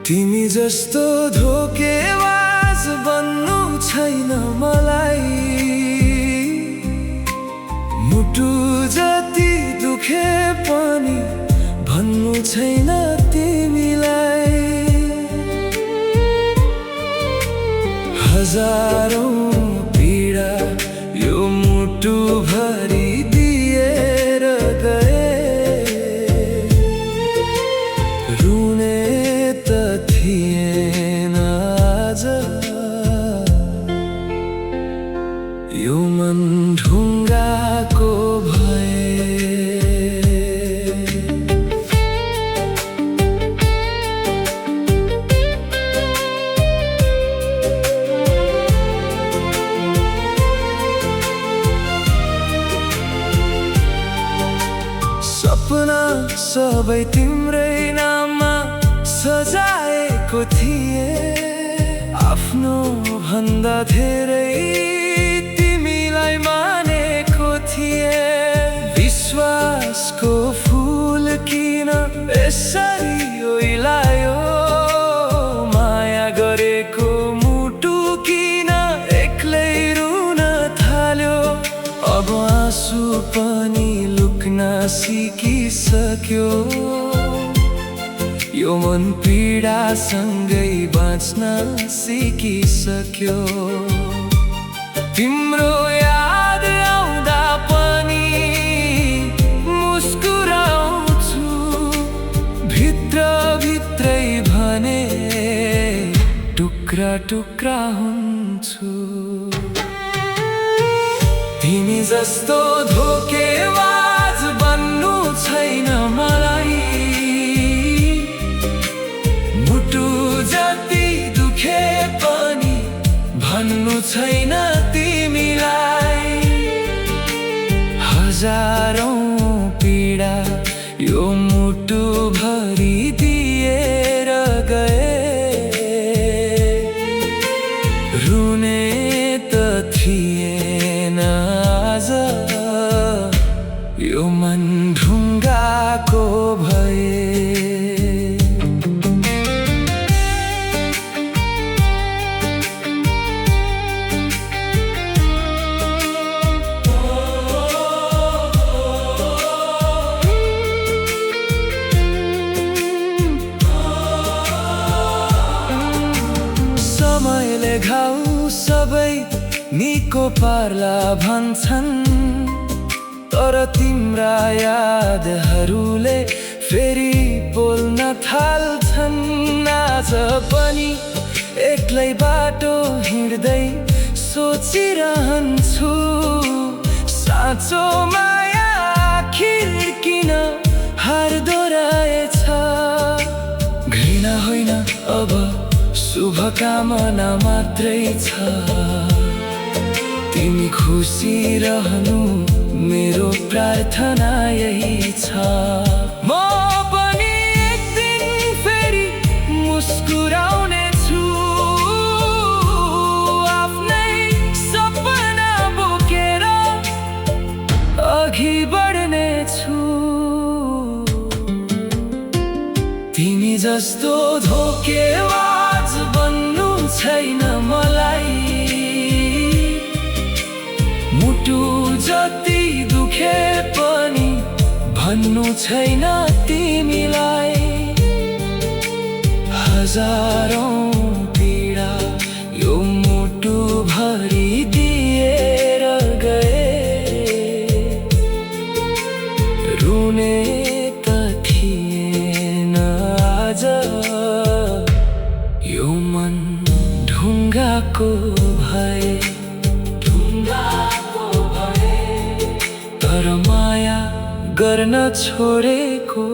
तिमी जस्तो धोकेबाज बन्नु छैन मलाई। मुटु जति दुखे पनि भन्नु छैन तिमीलाई। हजारौं पीडा यो मुटु भरि दिएर गए। रुने त थिएन आज यो मन ढुङ्गाको भए। सपना सबै तिम्रै नाममा सजाएको थिए। आफ्नो भन्दा धेरै तिमीलाई मानेको थिए। विश्वासको फूल किन यसरी ओइलायो? माया गरेको मुटु किन एक्लै रुन थाल्यो? अब आँसु पनि लुक्न सिकिसक्यो। यो मन पीडासँगै बाँच्न सिकिसक्यो। तिम्रो याद आउँदा पनि मुस्कुराउँछु। भित्रै भने टुक्रा टुक्रा हुन्छु। तिमी जस्तो धोकेबाज बन्नु छैन मलाई। मुटु जति दुखे पनि भन्नु छैन तिमीलाई। हजारौं पीडा यो मुटु भरि दिएर गए। रुने त थिएन आज यो मन ढुङ्गाको भए। समयले घाउ सबै निको पार्ला भन्छन्। तर तिम्रा यादहरूले फेरि बोल्न थाल्छन्। आज पनि एक्लै बाटो हिँड्दै सोचिरहन्छु। साँचो माया आखिर किन हार्दो रहेछ? घृणा होइन अब शुभकामना मात्रै छ। तिमी खुसी रहनु मेरो प्रार्थना यही छ। म पनि एक दिन फेरि मुस्कुराउने छु। आफ्नै सपना बोकेर अघि बढ्ने छु। तिमी जस्तो धोकेबाज बन्नु छैन मलाई। मुटु जति दुखे पनि भन्नु छैन तिमीलाई। हजारौं पीडा यो मुटु भरि दिएर गए। रुने त थिएन आज यो मन ढुङ्गाको भए। तर माया गर्न छोडेको